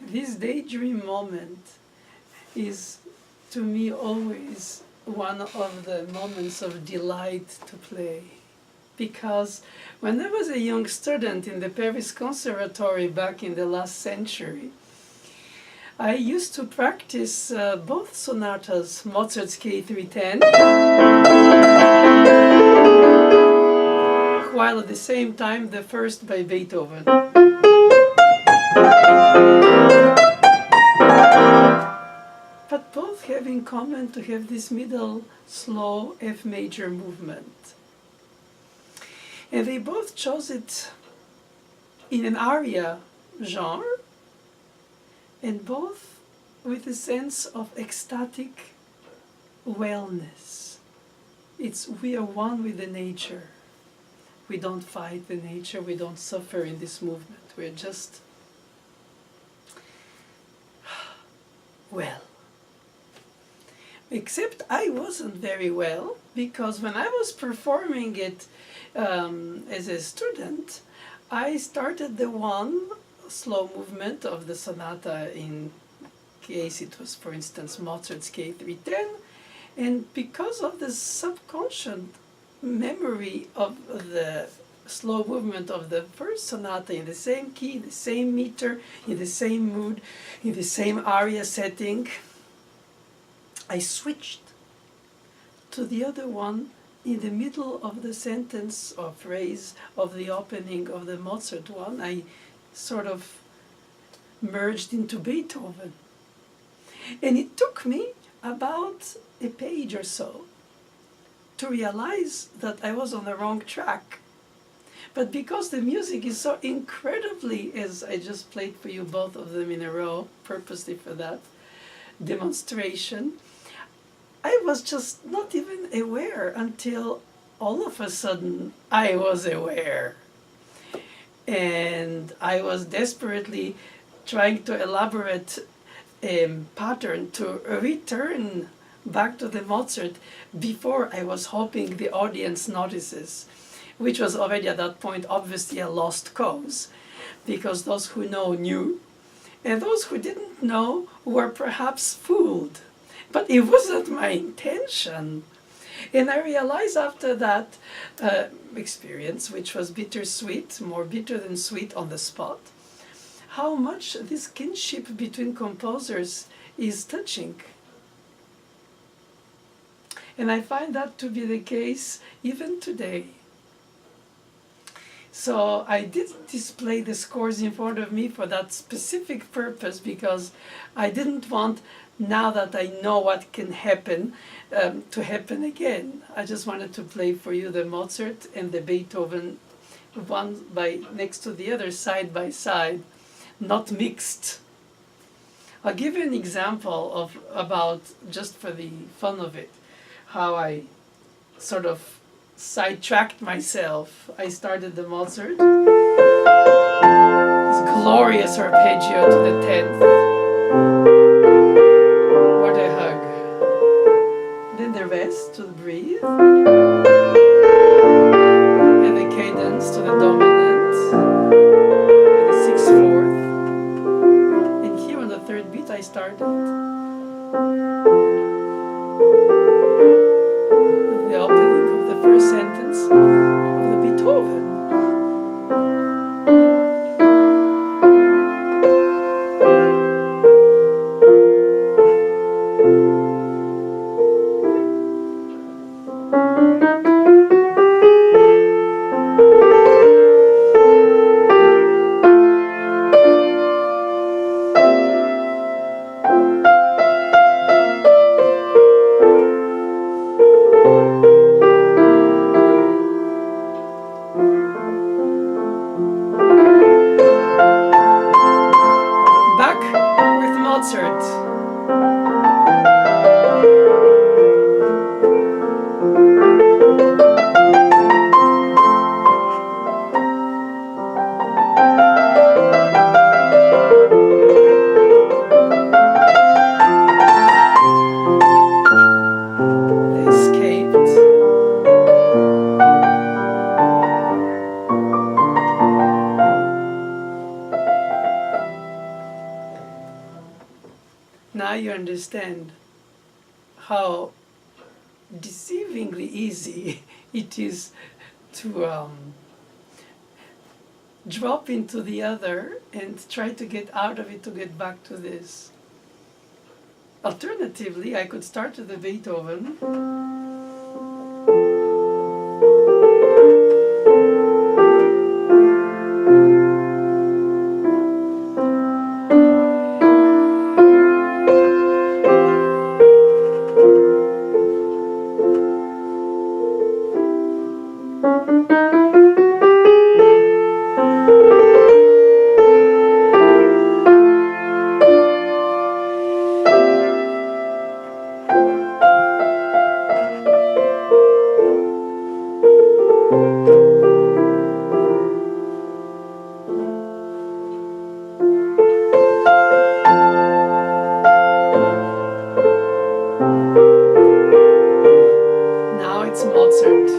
This daydream moment is, to me, always one of the moments of delight to play. Because when I was a young student in the Paris Conservatory back in the last century, I used to practice both sonatas, Mozart's K310, while at the same time the first by Beethoven. But both have in common to have this middle, slow F major movement. And they both chose it in an aria genre, and both with a sense of ecstatic wellness. It's we are one with the nature. We don't fight the nature, we don't suffer in this movement. We're just well. Except I wasn't very well, because when I was performing it as a student, I started the one slow movement of the sonata, in case it was, for instance, Mozart's K310, and because of the subconscious memory of the slow movement of the first sonata in the same key, the same meter, in the same mood, in the same aria setting, I switched to the other one in the middle of the sentence or phrase of the opening of the Mozart one. I sort of merged into Beethoven. And it took me about a page or so to realize that I was on the wrong track. But because the music is so incredibly, as I just played for you both of them in a row, purposely for that demonstration, I was just not even aware until all of a sudden I was aware. And I was desperately trying to elaborate a pattern to return back to the Mozart before I was hoping the audience notices, which was already at that point obviously a lost cause, because those who know knew, and those who didn't know were perhaps fooled. But it wasn't my intention. And I realized after that experience, which was bittersweet, more bitter than sweet on the spot, how much this kinship between composers is touching. And I find that to be the case even today. So I didn't display the scores in front of me for that specific purpose, because I didn't want, now that I know what can happen, to happen again. I just wanted to play for you the Mozart and the Beethoven, one by next to the other, side by side, not mixed. I'll give you an example of about, just for the fun of it, how I sort of sidetracked myself. I started the Mozart, this glorious arpeggio to the 10th. What a hug. Then the rest to the breathe, and the cadence to the dominant, and the 6/4. And here on the third beat I started the opening of the first sentence of the Beethoven. understand how deceivingly easy it is to drop into the other and try to get out of it to get back to this. Alternatively, I could start with the Beethoven. Now it's Mozart.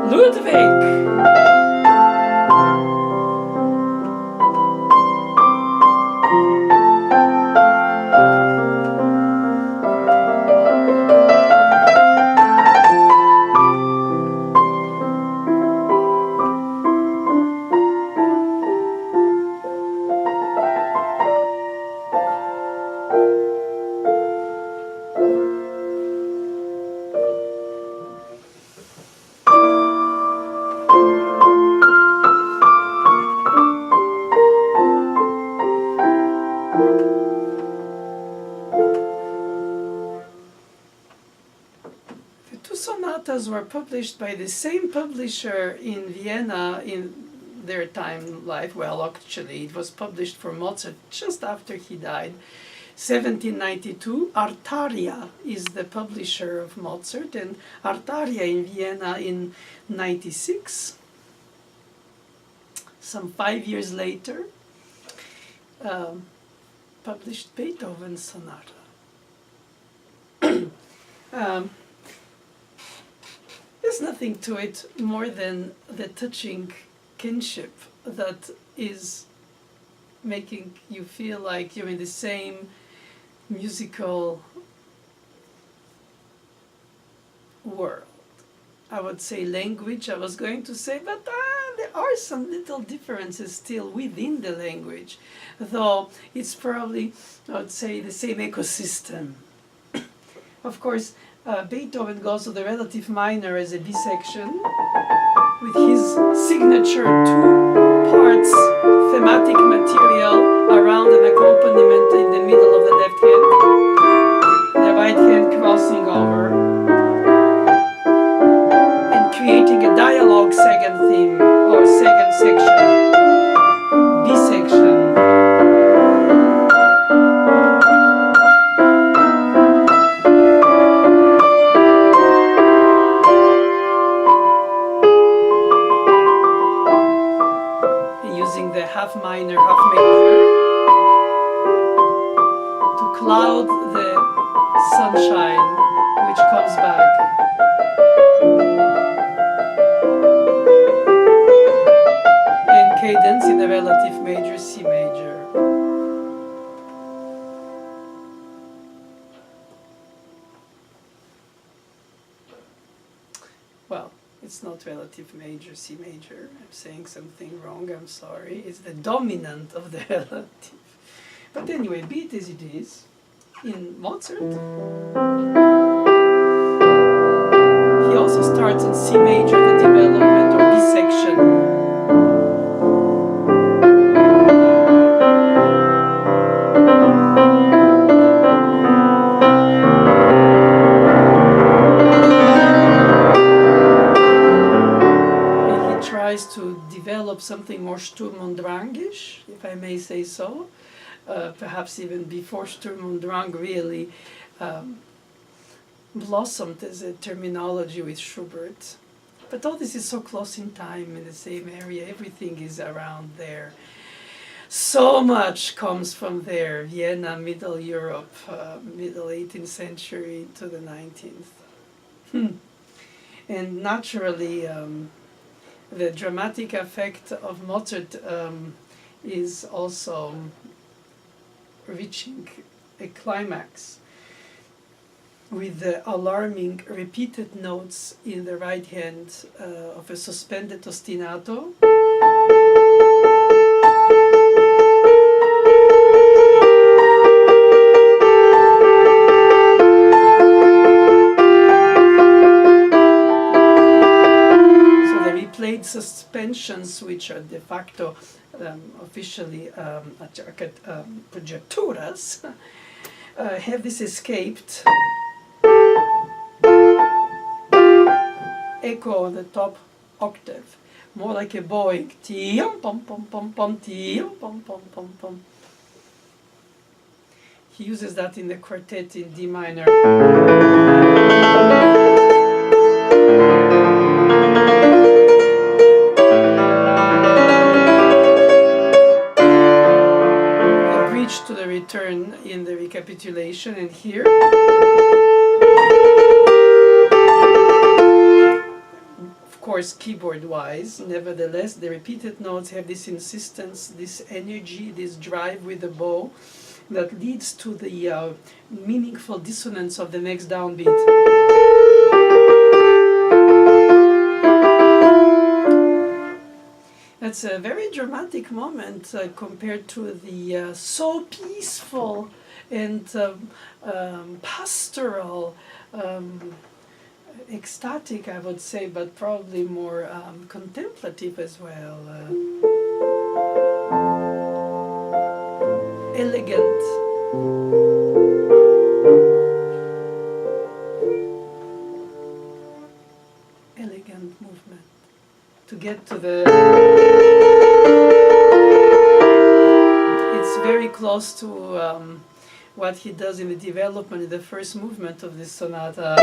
Ludwig! Sonatas were published by the same publisher in Vienna in their time life. Well, actually, it was published for Mozart just after he died, 1792. Artaria is the publisher of Mozart, and Artaria in Vienna in 96. Some 5 years later, published Beethoven's Sonata. There's nothing to it more than the touching kinship that is making you feel like you're in the same musical world. I would say language, I was going to say, but there are some little differences still within the language, though it's probably, I would say, the same ecosystem. Of course, Beethoven goes to the relative minor as a B section, with his signature two parts thematic material around an accompaniment in the middle of the left hand, the right hand crossing over, and creating a dialogue second theme or second section, B section. Half minor, half major, to cloud the sunshine which comes back. And cadence in the relative major, C major. Well, it's not relative major, C major. I'm saying something wrong, I'm sorry. It's the dominant of the relative. But anyway, be it as it is, in Mozart, he also starts in C major, the development or B section. something more Sturm und Drangisch, if I may say so. Perhaps even before Sturm und Drang really blossomed as a terminology with Schubert. But all this is so close in time, in the same area, everything is around there. So much comes from there, Vienna, Middle Europe, middle 18th century to the 19th. And naturally, the dramatic effect of Mozart is also reaching a climax with the alarming repeated notes in the right hand of a suspended ostinato. Played suspensions, which are de facto officially projecturas, have this escaped echo on the top octave, more like a bowing. Tium, pom, pom, pom, pom, tium, pom, pom, pom, pom. He uses that in the quartet in D minor. To the return in the recapitulation, and here of course keyboard wise, nevertheless the repeated notes have this insistence, this energy, this drive with the bow that leads to the meaningful dissonance of the next downbeat. That's a very dramatic moment compared to the so peaceful and pastoral, ecstatic, I would say, but probably more contemplative as well. Elegant. Elegant movement. To get to the... It's very close to what he does in the development in the first movement of this sonata.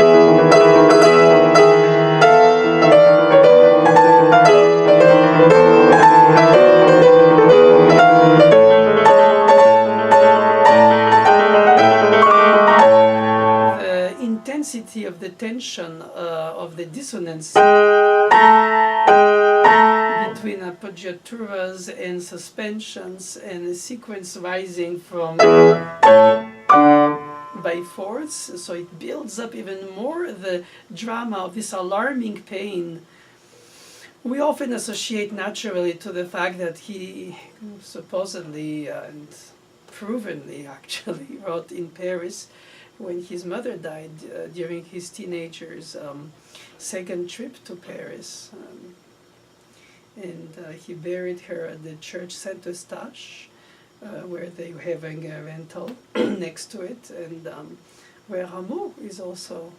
The intensity of the tension of the dissonance between appoggiaturas and suspensions, and a sequence rising from by fourths, so it builds up even more the drama of this alarming pain. We often associate naturally to the fact that he supposedly and provenly actually wrote in Paris when his mother died during his teenager's second trip to Paris. And he buried her at the church Saint-Eustache, where they were having a rental next to it, and where Rameau is also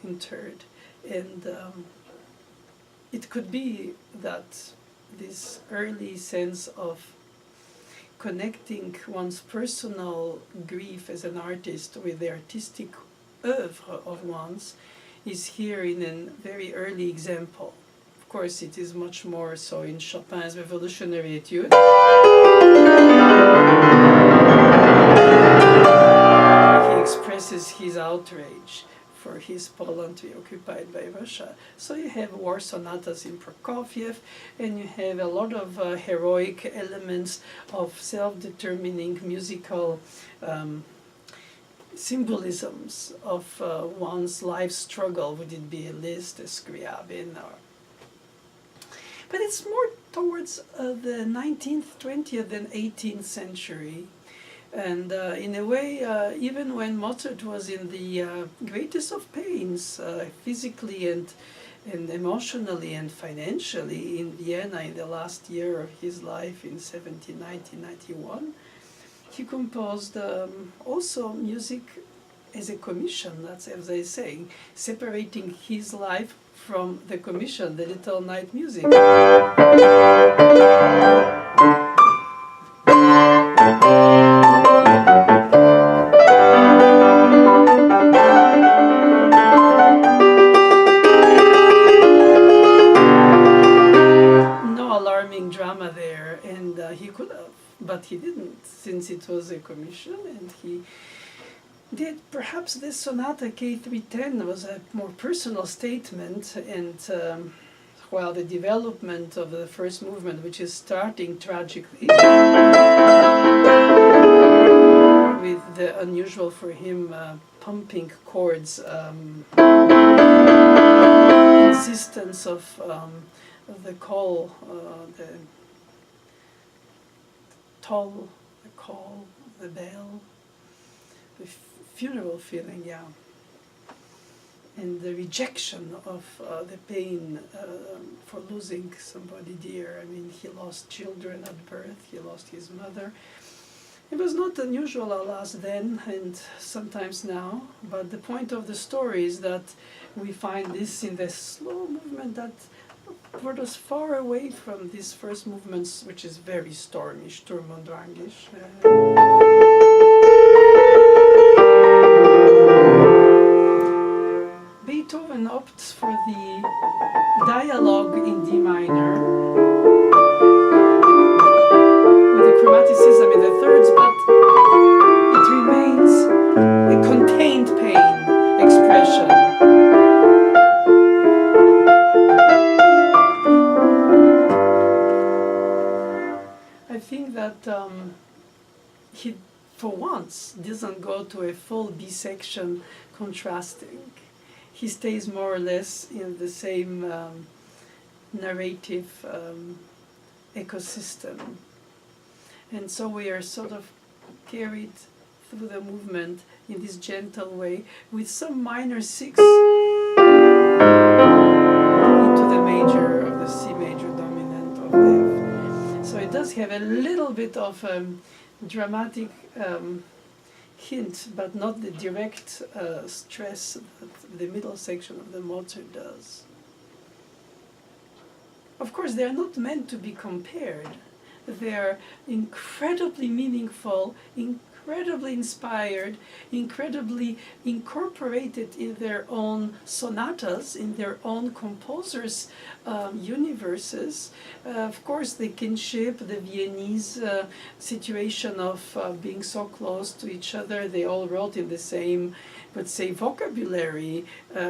interred. And it could be that this early sense of connecting one's personal grief as an artist with the artistic oeuvre of one's is here in a very early example. Of course, it is much more so in Chopin's Revolutionary Etude. He expresses his outrage for his Poland to be occupied by Russia. So you have war sonatas in Prokofiev, and you have a lot of heroic elements of self-determining musical symbolisms of one's life struggle. Would it be a Liszt, a Scriabin, or... But it's more towards the 19th, 20th, and 18th century. And in a way, even when Mozart was in the greatest of pains, physically and emotionally and financially in Vienna in the last year of his life in 1991, he composed also music as a commission, that's as I say, separating his life from the commission, the Little Night Music. No alarming drama there, and he could have, but he didn't, since it was a commission, and he did. Perhaps this sonata K310 was a more personal statement, and while the development of the first movement, which is starting tragically, with the unusual for him pumping chords, insistence of the call, the toll, the call, the bell, the funeral feeling, yeah, and the rejection of the pain for losing somebody dear. I mean, he lost children at birth, he lost his mother. It was not unusual, alas, then, and sometimes now, but the point of the story is that we find this in the slow movement that brought us far away from these first movements, which is very stormy, Sturm und Drangisch. Beethoven opts for the dialogue in D minor, with the chromaticism in the thirds, but it remains a contained pain expression. I think that he, for once, doesn't go to a full B section contrasting. He stays more or less in the same narrative ecosystem. And so we are sort of carried through the movement in this gentle way, with some minor six into the major of the C major dominant of F. So it does have a little bit of dramatic hint, but not the direct stress that the middle section of the Mozart does. Of course, they are not meant to be compared. They are incredibly meaningful, incredibly inspired, incredibly incorporated in their own sonatas, in their own composers' universes. Of course, the kinship, the Viennese situation of being so close to each other, they all wrote in the same, let's say, vocabulary,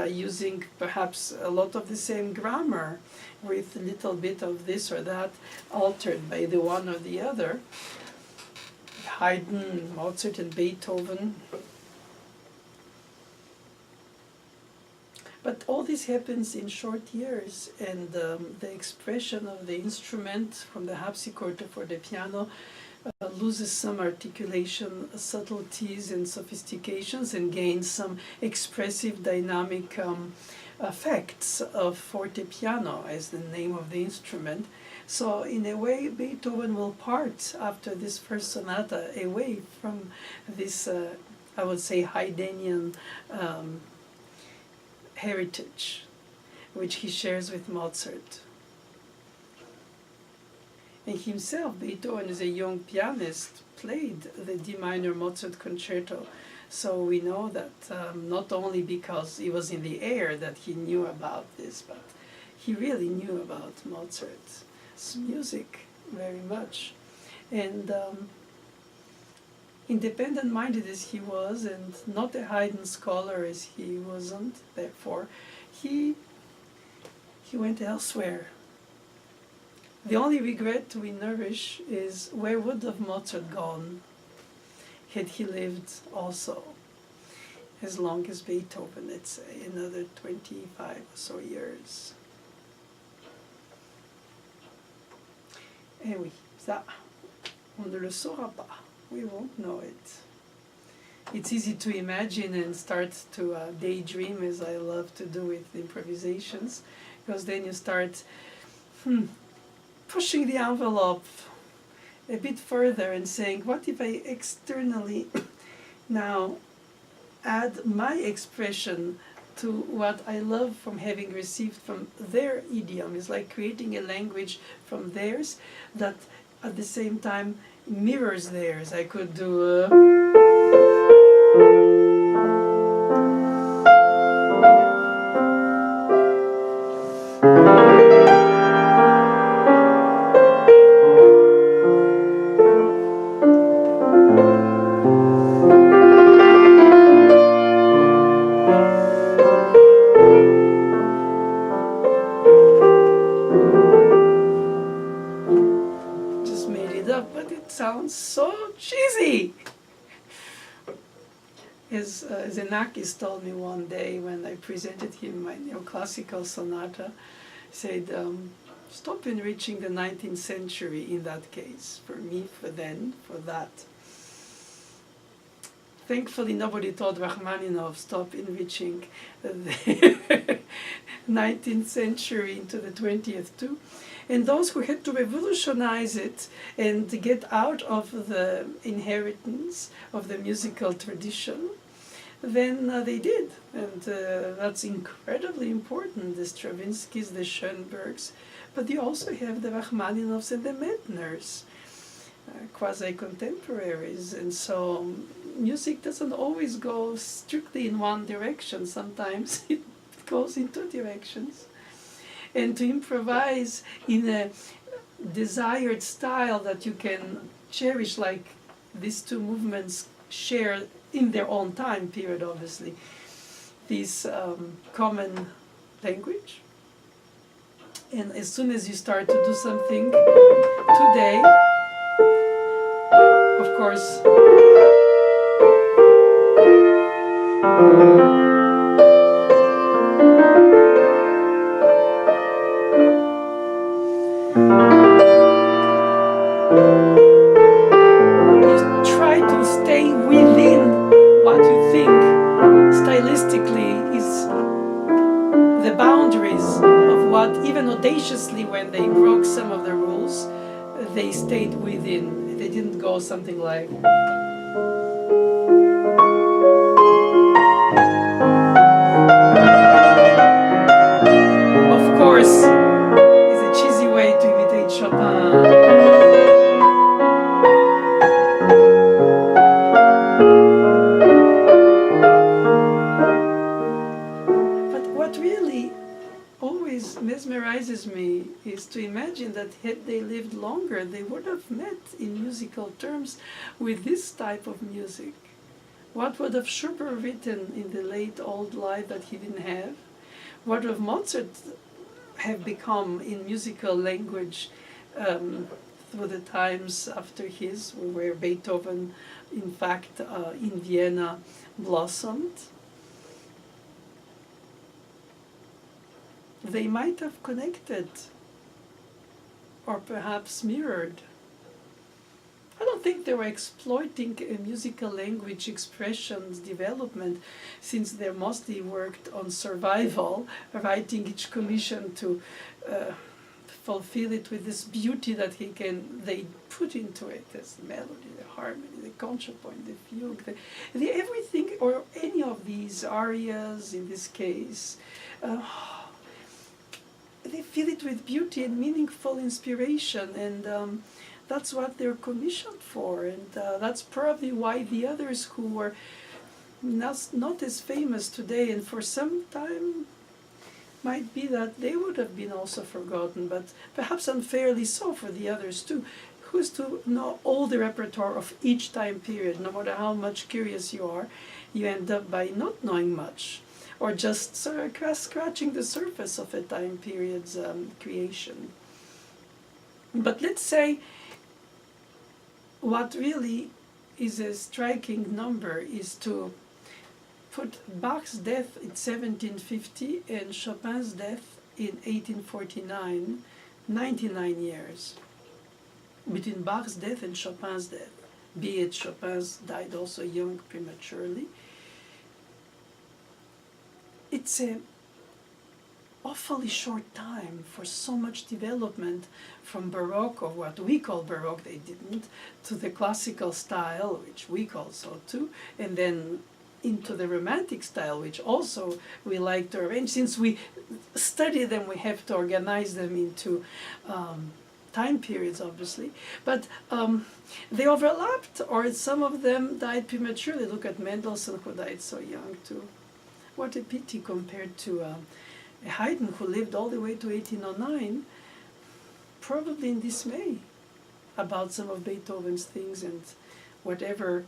using perhaps a lot of the same grammar, with a little bit of this or that altered by the one or the other. Haydn, Mozart and Beethoven. But all this happens in short years, and the expression of the instrument from the harpsichord for the piano loses some articulation, subtleties and sophistications, and gains some expressive dynamic effects of forte piano as the name of the instrument. So in a way, Beethoven will part after this first sonata away from this, I would say, Haydnian heritage, which he shares with Mozart. And himself, Beethoven, as a young pianist, played the D minor Mozart concerto. So we know that not only because he was in the air that he knew about this, but he really knew about Mozart's music very much. And independent-minded as he was, and not a Haydn scholar as he wasn't, therefore, he went elsewhere. The only regret we nourish is, where would have Mozart gone had he lived also as long as Beethoven, let's say, another 25 or so years. Eh oui, ça, on ne le saura pas. We won't know it. It's easy to imagine and start to daydream, as I love to do with improvisations, because then you start pushing the envelope a bit further and saying, what if I externally now add my expression to what I love from having received from their idiom. It's like creating a language from theirs that at the same time mirrors theirs. I could do just made it up, but it sounds so cheesy. As Xenakis told me one day when I presented him my neoclassical sonata, he said, stop enriching the 19th century in that case, for me, for then, for that. Thankfully, nobody told Rachmaninoff, stop enriching the 19th century into the 20th too. And those who had to revolutionize it and get out of the inheritance of the musical tradition, then they did. And that's incredibly important, the Stravinskys, the Schoenbergs. But you also have the Rachmaninoffs and the Medtners, quasi-contemporaries. And so music doesn't always go strictly in one direction. Sometimes it goes in two directions. And to improvise in a desired style that you can cherish, like these two movements share in their own time period, obviously, this common language. And as soon as you start to do something today, of course, try to stay within what you think stylistically is the boundaries of what, even audaciously when they broke some of the rules, they stayed within. They didn't go something like of course is a cheesy way to imitate Chopin. Mesmerizes me is to imagine that had they lived longer, they would have met in musical terms with this type of music. What would have Schubert written in the late old life that he didn't have? What would Mozart have become in musical language through the times after his, where Beethoven, in fact, in Vienna, blossomed? They might have connected or perhaps mirrored. I don't think they were exploiting a musical language expression's development, since they mostly worked on survival, writing each commission to fulfill it with this beauty that they put into it, as the melody, the harmony, the contrapoint, the fugue, the everything, or any of these arias in this case. They fill it with beauty and meaningful inspiration, and that's what they're commissioned for, and that's probably why the others who were not as famous today, and for some time might be that they would have been also forgotten, but perhaps unfairly so for the others too. Who's to know all the repertoire of each time period? No matter how much curious you are, you end up by not knowing much, or just sort of scratching the surface of a time period's creation. But let's say what really is a striking number is to put Bach's death in 1750 and Chopin's death in 1849, 99 years. Between Bach's death and Chopin's death, be it Chopin's died also young prematurely. It's an awfully short time for so much development from Baroque, or what we call Baroque, they didn't, to the classical style, which we call so too, and then into the romantic style, which also we like to arrange. Since we study them, we have to organize them into time periods, obviously. But they overlapped, or some of them died prematurely. Look at Mendelssohn, who died so young too. What a pity compared to Haydn, who lived all the way to 1809, probably in dismay about some of Beethoven's things, and whatever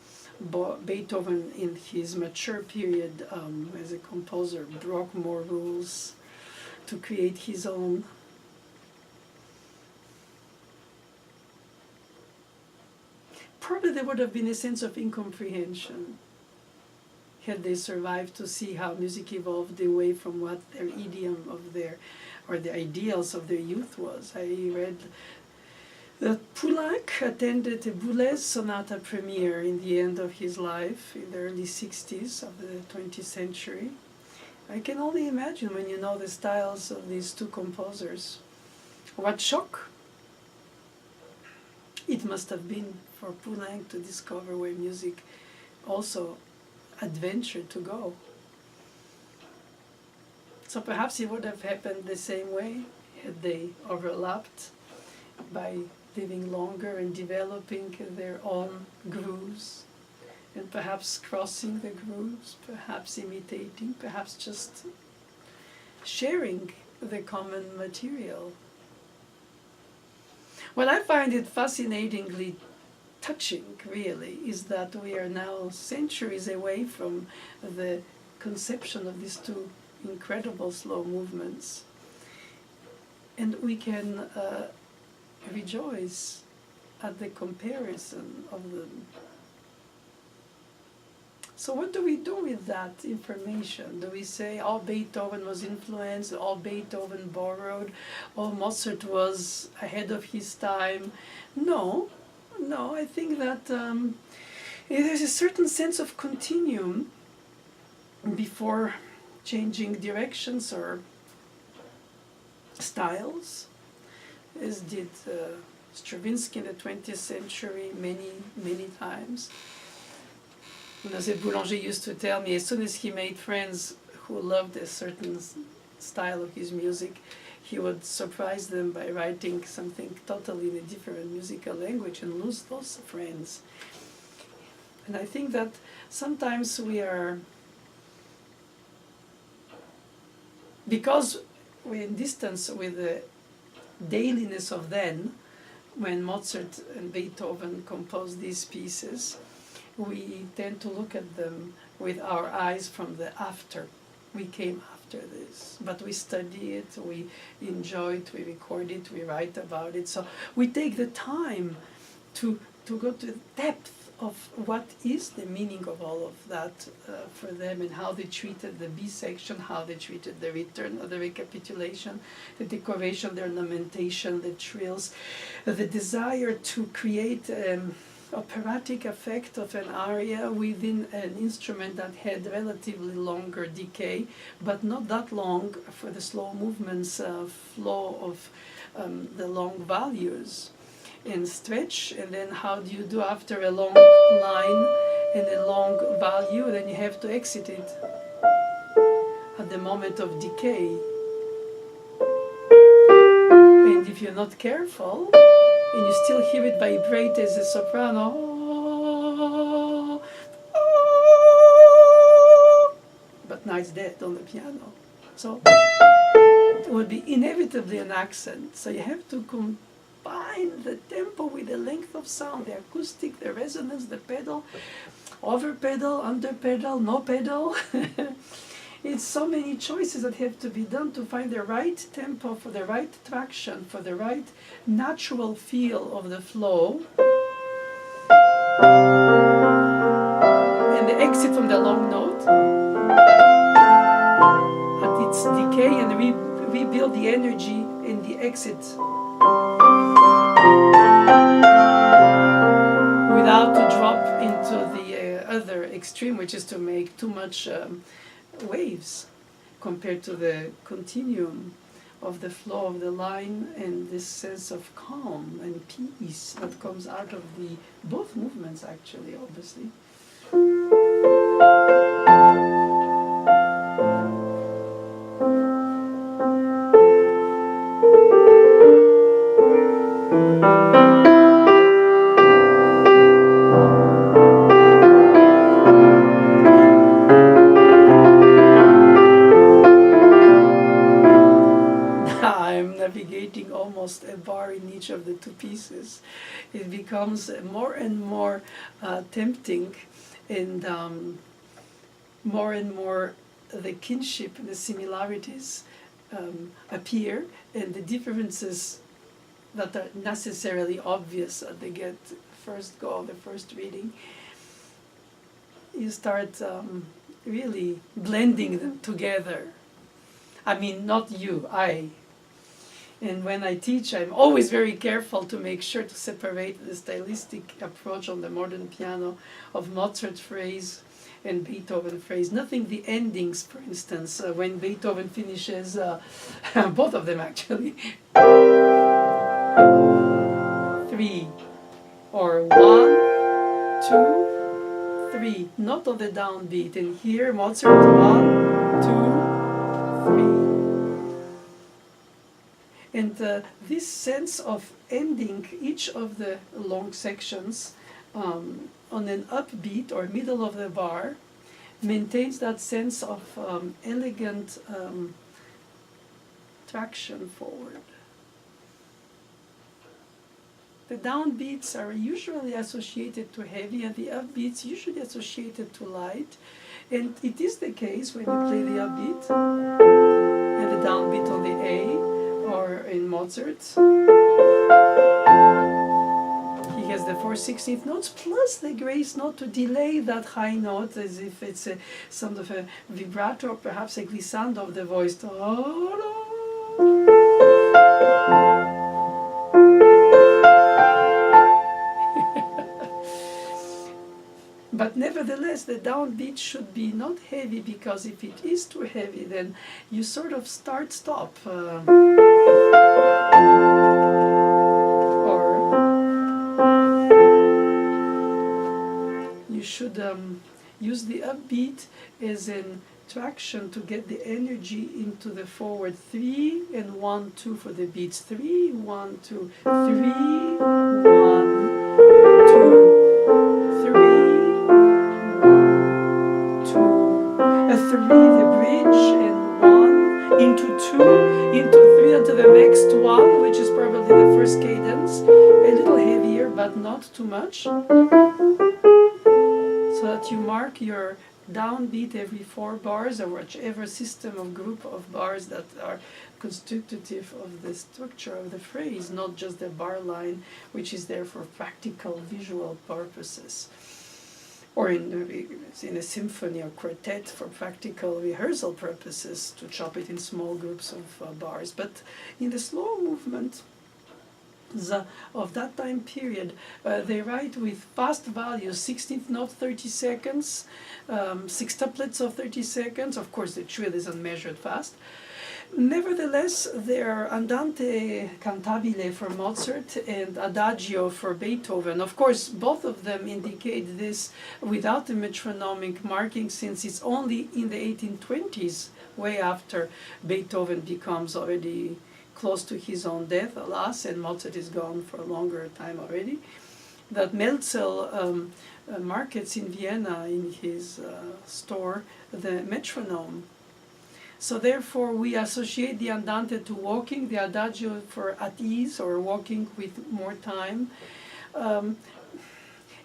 Beethoven in his mature period as a composer broke more rules to create his own. Probably there would have been a sense of incomprehension had they survived to see how music evolved away from what their idiom of their, or the ideals of their youth was. I read that Poulenc attended a Boulez sonata premiere in the end of his life, in the early 60s of the 20th century. I can only imagine, when you know the styles of these two composers, what shock it must have been for Poulenc to discover where music also adventured to go. So perhaps it would have happened the same way had they overlapped by living longer and developing their own grooves, and perhaps crossing the grooves, perhaps imitating, perhaps just sharing the common material. What I find it fascinatingly touching, really, is that we are now centuries away from the conception of these two incredible slow movements, and we can rejoice at the comparison of them. So what do we do with that information? Do we say, oh, Beethoven was influenced, oh, Beethoven borrowed, oh, Mozart was ahead of his time? No, I think that there's a certain sense of continuum before changing directions or styles, as did Stravinsky in the 20th century many times. José Boulanger used to tell me, as soon as he made friends who loved a certain style of his music, he would surprise them by writing something totally in a different musical language and lose those friends. And I think that sometimes we are, because we're in distance with the dailiness of then, when Mozart and Beethoven composed these pieces, we tend to look at them with our eyes from the after. We came after this, but we study it, we enjoy it, we record it, we write about it. So we take the time to go to the depth of what is the meaning of all of that for them, and how they treated the B section, how they treated the return, the recapitulation, the decoration, the ornamentation, the trills, the desire to create operatic effect of an aria within an instrument that had relatively longer decay, but not that long for the slow movements flow of the long values and stretch. And then how do you do after a long line and a long value? Then you have to exit it at the moment of decay. And if you're not careful, and you still hear it vibrate as a soprano, but now it's dead on the piano. So it would be inevitably an accent. So you have to combine the tempo with the length of sound, the acoustic, the resonance, the pedal, over pedal, under pedal, no pedal. It's so many choices that have to be done to find the right tempo, for the right traction, for the right natural feel of the flow. And the exit from the long note at its decay, and rebuild the energy in the exit without to drop into the other extreme, which is to make too much waves compared to the continuum of the flow of the line, and this sense of calm and peace that comes out of the both movements, actually, obviously. I'm navigating almost a bar in each of the two pieces. It becomes more and more tempting, and more the kinship and the similarities appear, and the differences that are necessarily obvious at the first go of the first reading, you start really blending them together. I mean, not you, I. And when I teach, I'm always very careful to make sure to separate the stylistic approach on the modern piano of Mozart phrase and Beethoven phrase. Nothing the endings, for instance, when Beethoven finishes, both of them actually, 3, or 1, 2, 3, not on the downbeat. And here Mozart, 1, 2, 3. And this sense of ending each of the long sections on an upbeat or middle of the bar maintains that sense of elegant traction forward. The downbeats are usually associated to heavy, and the upbeats usually associated to light. And it is the case when you play the upbeat and the downbeat on the A, or in Mozart, he has the 4 16th notes plus the grace note to delay that high note as if it's some of a vibrato or perhaps a glissando of the voice. But nevertheless, the downbeat should be not heavy, because if it is too heavy, then you sort of start-stop. Or you should use the upbeat as an traction to get the energy into the forward 3 and 1, 2 for the beats. 3, 1, 2, 3, 1, 2. 3, the bridge, and 1, into 2, into 3, into the next one, which is probably the first cadence, a little heavier, but not too much, so that you mark your downbeat every 4 bars, or whichever system of group of bars that are constitutive of the structure of the phrase, not just the bar line, which is there for practical visual purposes, or in a symphony or quartet for practical rehearsal purposes, to chop it in small groups of bars. But in the slow movement of that time period, they write with fast values, 16th note 30 seconds, sextuplets of 30 seconds. Of course, the trill isn't measured fast. Nevertheless, there are Andante cantabile for Mozart and Adagio for Beethoven. Of course, both of them indicate this without the metronomic marking, since it's only in the 1820s, way after Beethoven becomes already close to his own death, alas, and Mozart is gone for a longer time already, that Melzel markets in Vienna, in his store, the metronome. So therefore we associate the Andante to walking, the Adagio for at ease or walking with more time.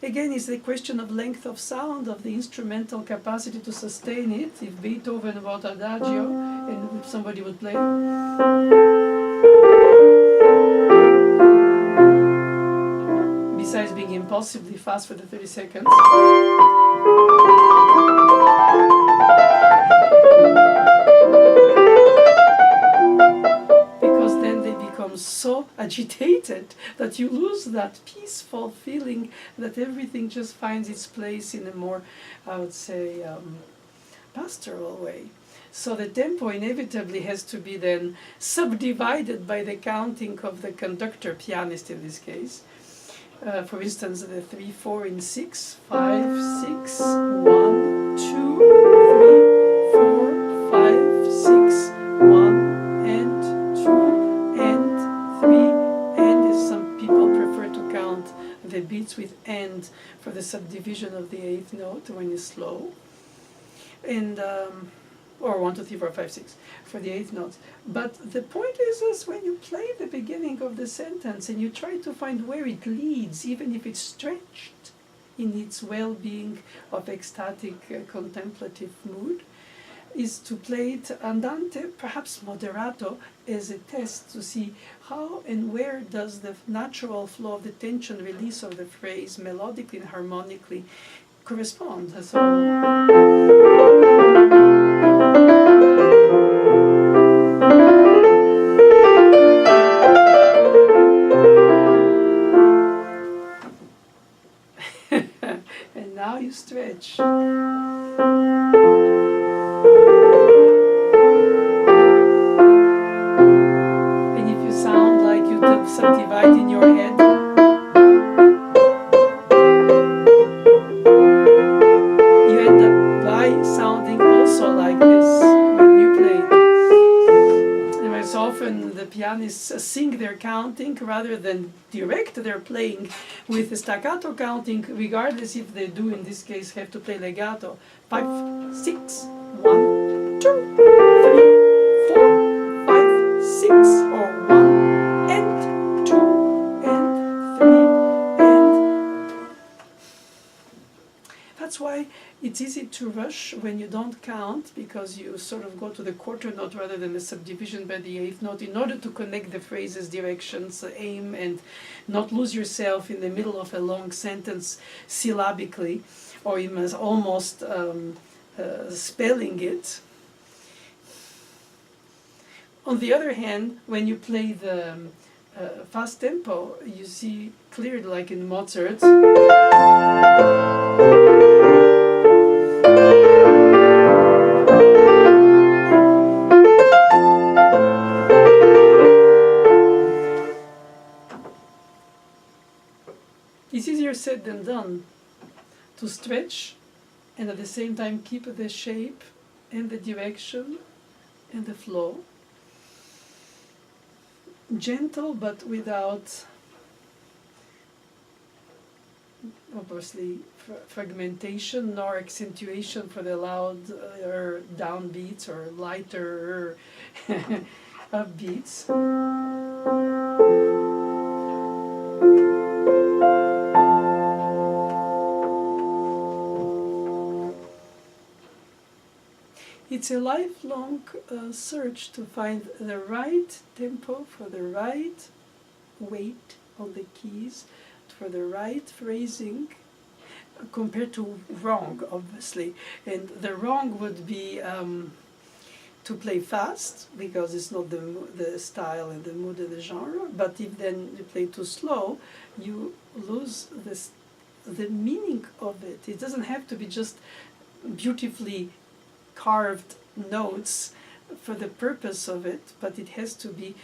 Again, it's the question of length of sound, of the instrumental capacity to sustain it. If Beethoven wrote Adagio and somebody would play, besides being impossibly fast for the 30 seconds, so agitated that you lose that peaceful feeling, that everything just finds its place in a more, I would say, pastoral way. So the tempo inevitably has to be then subdivided by the counting of the conductor, pianist in this case. For instance, the 3, 4 in 6, 5, 6, 1, 2. the beats with and for the subdivision of the eighth note when it's slow, and or 1, 2, 3, 4, 5, 6 for the eighth notes. But the point is when you play the beginning of the sentence and you try to find where it leads, even if it's stretched in its well-being of ecstatic contemplative mood, is to play it andante, perhaps moderato, as a test to see how and where does the natural flow of the tension release of the phrase melodically and harmonically correspond. So and now you stretch. And if you sound like you subdivide in your head, you end up by sounding also like this when you play. And it's often the pianists sing their counting rather than direct their playing with the staccato counting, regardless if they do, in this case, have to play legato. 5, 6, 1, 2, 3, 4, 5, 6, or 1 and 2 and 3 and. That's why it's easy to rush when you don't count, because you sort of go to the quarter note rather than the subdivision by the eighth note in order to connect the phrases, directions, aim, and not lose yourself in the middle of a long sentence syllabically, or even almost spelling it. On the other hand, when you play the fast tempo, you see clearly, like in Mozart, it's easier said than done to stretch and at the same time keep the shape and the direction and the flow. Gentle, but without, obviously, fragmentation nor accentuation for the loud downbeats or lighter upbeats. It's a lifelong search to find the right tempo for the right weight on the keys, for the right phrasing, compared to wrong, obviously. And the wrong would be to play fast, because it's not the style and the mood of the genre. But if then you play too slow, you lose the meaning of it. It doesn't have to be just beautifully carved notes for the purpose of it, but it has to be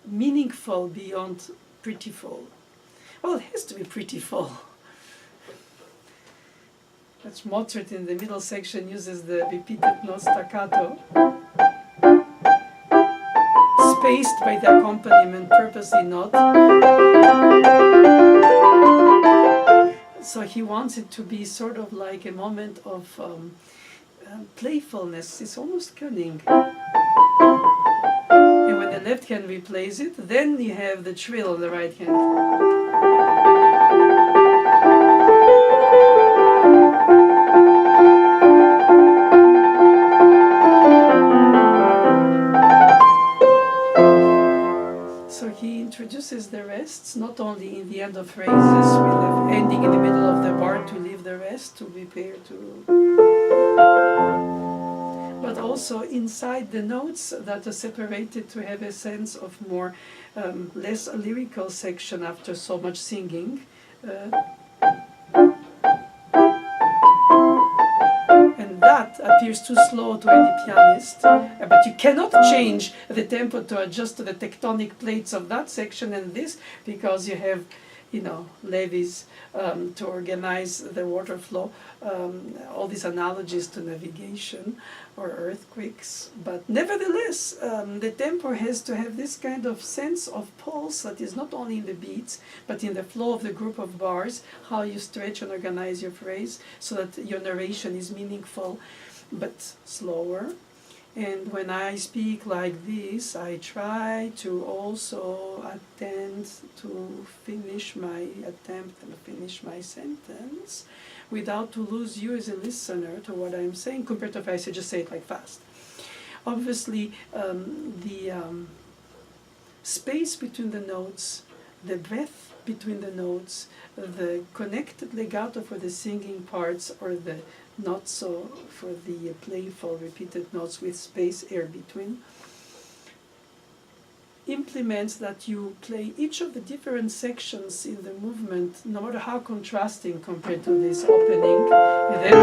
meaningful beyond prettyful. Well, it has to be prettyful. That's Mozart in the middle section uses the repeated note staccato, spaced by the accompaniment, purposely not. So he wants it to be sort of like a moment of playfulness. It's almost cunning. And when the left hand replays it, then you have the trill on the right hand. So he introduces the rests, not only in the end of phrases, with the ending in the middle of the bar to leave the rest, to prepare to, but also inside the notes that are separated to have a sense of more, less lyrical section after so much singing. And that appears too slow to any pianist, but you cannot change the tempo to adjust to the tectonic plates of that section and this, because you have levees to organize the water flow, all these analogies to navigation or earthquakes. But nevertheless, the tempo has to have this kind of sense of pulse that is not only in the beats, but in the flow of the group of bars, how you stretch and organize your phrase so that your narration is meaningful but slower. And when I speak like this, I try to also attempt to finish my sentence without to lose you as a listener to what I'm saying, compared to if I just say it like fast. Obviously, the space between the notes, the breath between the notes, the connected legato for the singing parts, or the not so for the playful repeated notes with space air between, implements that you play each of the different sections in the movement, no matter how contrasting compared to this opening. And then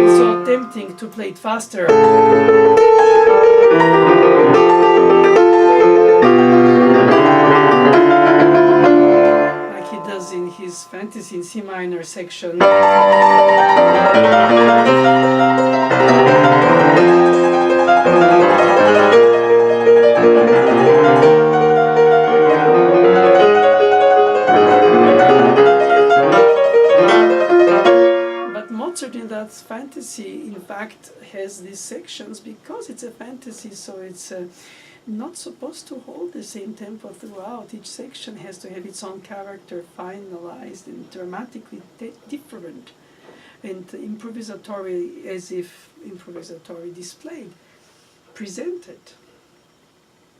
it's so tempting to play it faster. In his fantasy in C minor section. But Mozart in that fantasy, in fact, has these sections because it's a fantasy, so it's not supposed to hold the same tempo throughout. Each section has to have its own character, finalized and dramatically different and improvisatory, as if improvisatory displayed, presented.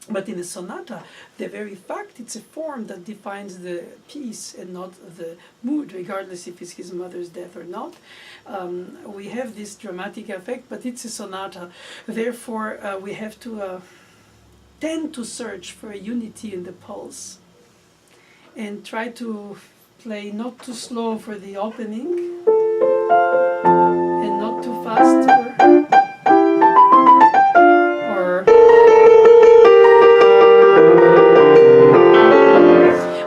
But in the sonata, the very fact it's a form that defines the piece and not the mood, regardless if it's his mother's death or not. We have this dramatic effect, but it's a sonata. Therefore, we have to tend to search for a unity in the pulse and try to play not too slow for the opening and not too fast or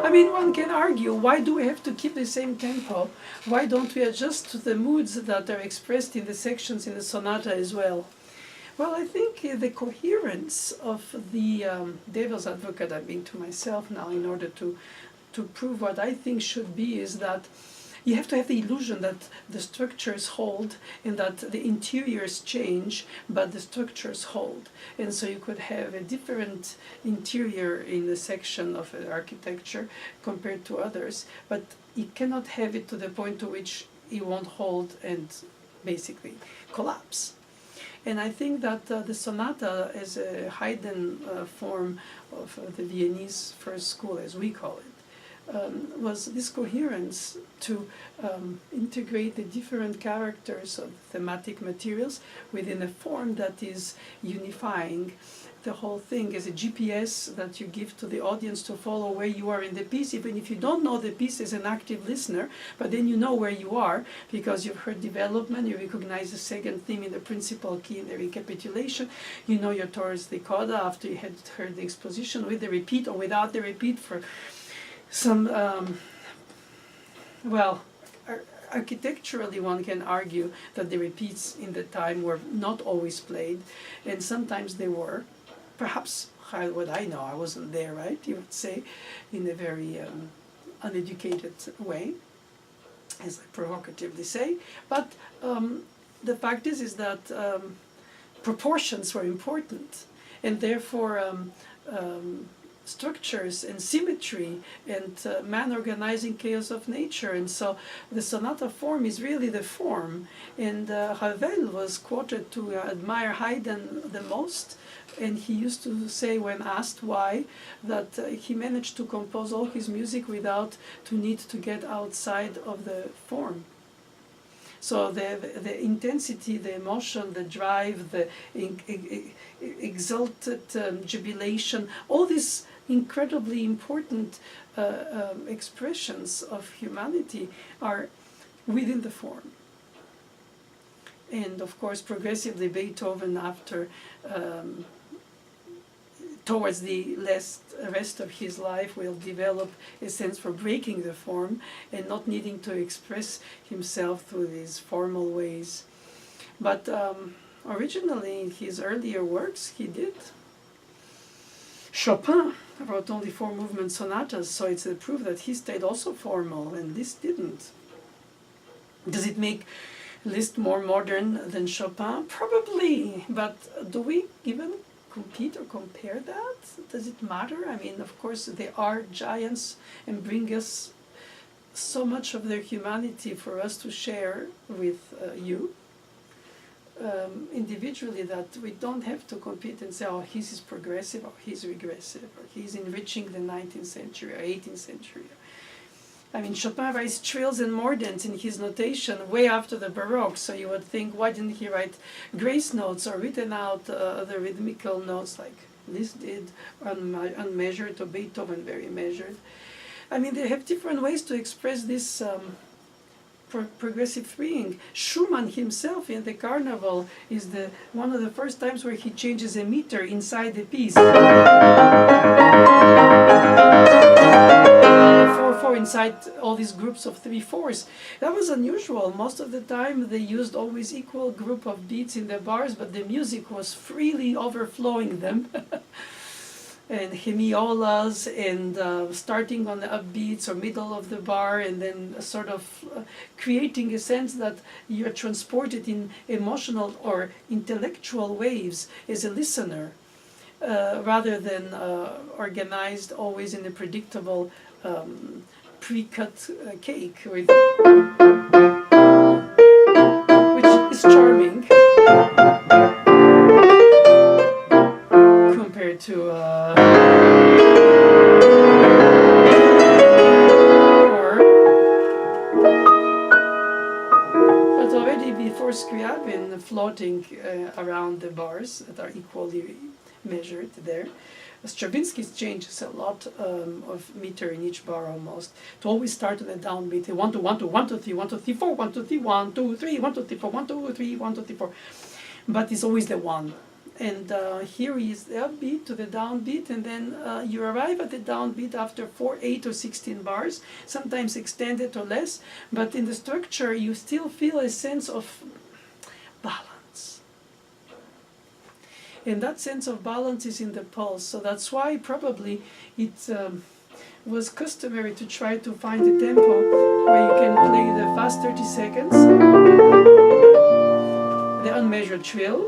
I mean, one can argue, why do we have to keep the same tempo? Why don't we adjust to the moods that are expressed in the sections in the sonata as well? Well, I think the coherence of the devil's advocate I've been to myself now in order to prove what I think should be is that you have to have the illusion that the structures hold and that the interiors change, but the structures hold. And so you could have a different interior in the section of architecture compared to others, but you cannot have it to the point to which it won't hold and basically collapse. And I think that the sonata as a Haydn form of the Viennese first school, as we call it, was this coherence to integrate the different characters of thematic materials within a form that is unifying the whole thing as a GPS that you give to the audience to follow where you are in the piece, even if you don't know the piece as an active listener, but then you know where you are because you've heard development, you recognize the second theme in the principal key in the recapitulation, you know you're towards the coda after you had heard the exposition with the repeat or without the repeat for some, architecturally one can argue that the repeats in the time were not always played, and sometimes they were. Perhaps, what I know, I wasn't there, right, you would say, in a very uneducated way, as I provocatively say. But the fact is that proportions were important, and therefore structures and symmetry and man-organizing chaos of nature. And so the sonata form is really the form. And Ravel was quoted to admire Haydn the most, and he used to say when asked why, that he managed to compose all his music without to need to get outside of the form. So the intensity, the emotion, the drive, the exalted jubilation, all these incredibly important expressions of humanity are within the form. And of course, progressively Beethoven, after towards the rest of his life will develop a sense for breaking the form and not needing to express himself through these formal ways. But originally in his earlier works he did. Chopin wrote only 4 movement sonatas, so it's a proof that he stayed also formal and Liszt didn't. Does it make Liszt more modern than Chopin? Probably, but do we even compete or compare that? Does it matter? I mean, of course, they are giants and bring us so much of their humanity for us to share with you. Individually, that we don't have to compete and say, oh, his is progressive or he's regressive or he's enriching the 19th century or 18th century. I mean, Chopin writes trills and mordents in his notation way after the Baroque, so you would think, why didn't he write grace notes or written out the rhythmical notes like Liszt did, unmeasured, or Beethoven very measured. I mean, they have different ways to express this progressive freeing. Schumann himself in the Carnival is one of the first times where he changes a meter inside the piece. 4/4 inside all these groups of 3/4. That was unusual. Most of the time they used always equal group of beats in the bars, but the music was freely overflowing them. And hemiolas, and starting on the upbeats or middle of the bar, and then sort of creating a sense that you're transported in emotional or intellectual waves as a listener, rather than organized always in a predictable pre-cut cake, which is charming compared to but already before Scriabin floating around the bars that are equally measured there. Stravinsky changes a lot of meter in each bar almost, to always start with a downbeat. 1 2 1 2 1 2 3 1 2 3 4 1 2 3 1 2 3 1 2 3 4 1 2 3 1 2 3 4, but it's always the one. And here is the upbeat to the downbeat, and then you arrive at the downbeat after 4, 8, or 16 bars, sometimes extended or less, but in the structure you still feel a sense of balance. And that sense of balance is in the pulse, so that's why probably it was customary to try to find a tempo where you can play the fast 30 seconds, the unmeasured trill,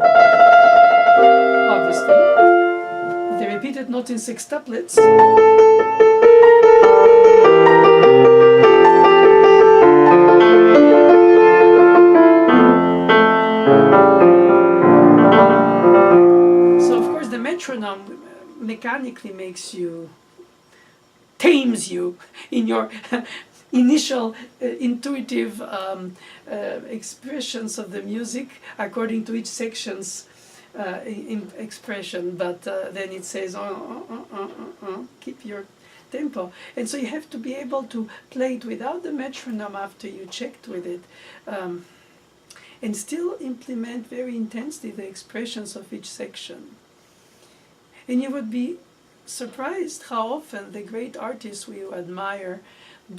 obviously, the repeated note in sextuplets, so of course the metronome mechanically tames you in your initial intuitive expressions of the music according to each section's expression, but then it says, keep your tempo. And so you have to be able to play it without the metronome after you checked with it, and still implement very intensely the expressions of each section. And you would be surprised how often the great artists we admire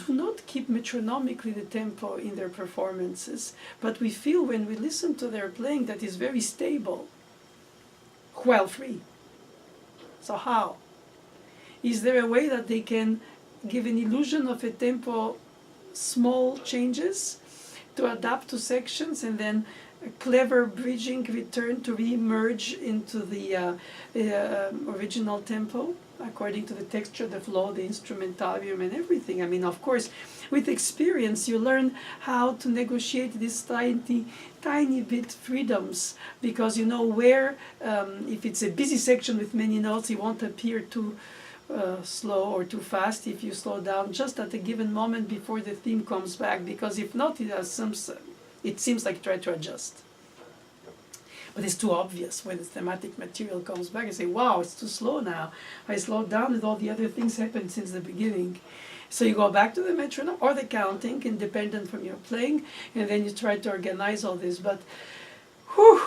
do not keep metronomically the tempo in their performances, but we feel when we listen to their playing that is very stable, while free. So how? Is there a way that they can give an illusion of a tempo, small changes to adapt to sections, and then a clever bridging return to re-emerge into the original tempo according to the texture, the flow, the instrumentarium, and everything? I mean, of course, with experience you learn how to negotiate these tiny bit freedoms, because you know where, if it's a busy section with many notes, it won't appear too slow or too fast if you slow down just at a given moment before the theme comes back, because if not, it seems like try to adjust. But it's too obvious when the thematic material comes back and say, wow, it's too slow now. I slowed down and all the other things happened since the beginning. So you go back to the metronome or the counting, independent from your playing, and then you try to organize all this. But, whew,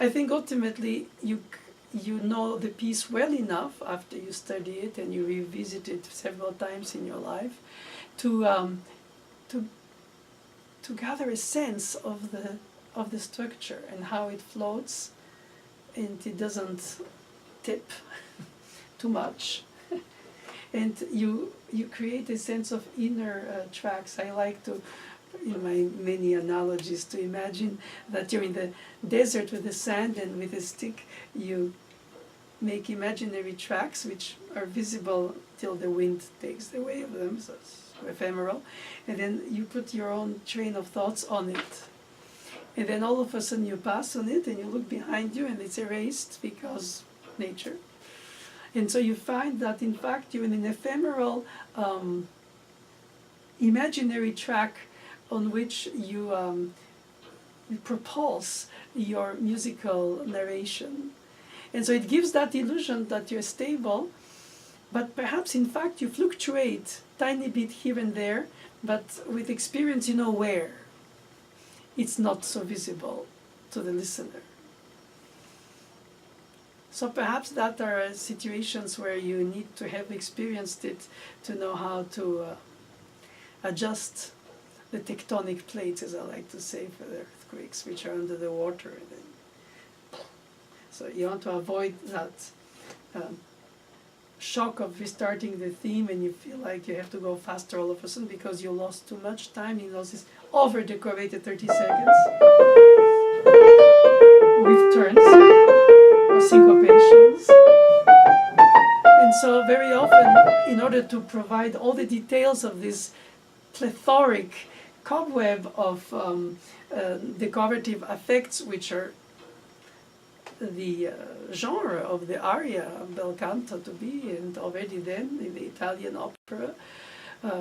I think ultimately you know the piece well enough after you study it and you revisit it several times in your life to to to gather a sense of the structure and how it floats and it doesn't tip too much. And you create a sense of inner tracks. I like to, in my many analogies, to imagine that you're in the desert with the sand and with a stick you make imaginary tracks which are visible till the wind takes the way of them, so it's ephemeral, and then you put your own train of thoughts on it. And then all of a sudden you pass on it and you look behind you and it's erased because nature. And so you find that in fact you're in an ephemeral imaginary track on which you propulse your musical narration. And so it gives that illusion that you're stable, but perhaps in fact you fluctuate tiny bit here and there, but with experience you know where. It's not so visible to the listener. So perhaps that are situations where you need to have experienced it to know how to adjust the tectonic plates, as I like to say, for the earthquakes, which are under the water. So you want to avoid that shock of restarting the theme and you feel like you have to go faster all of a sudden because you lost too much time in those over-decorated 30 seconds with turns or syncopations. And so very often, in order to provide all the details of this plethoric cobweb of decorative effects, which are the genre of the aria bel canto to be, and already then in the Italian opera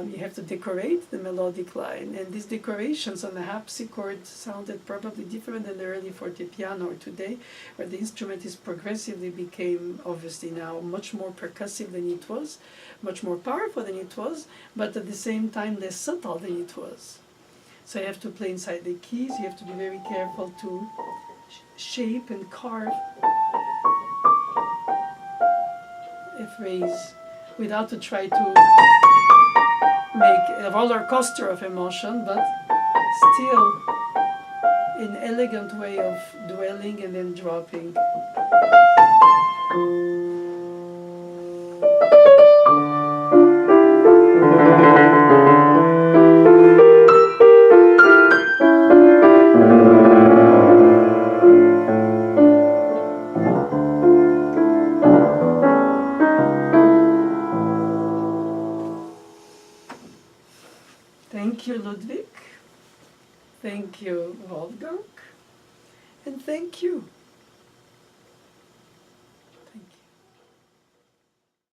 you have to decorate the melodic line, and these decorations on the harpsichord sounded probably different than the early fortepiano or today, where the instrument is progressively became obviously now much more percussive than it was, much more powerful than it was, but at the same time less subtle than it was. So you have to play inside the keys, you have to be very careful to shape and carve a phrase without to try to make a roller coaster of emotion, but still an elegant way of dwelling and then dropping. Thank you, Ludwig. Thank you, Wolfgang. And thank you.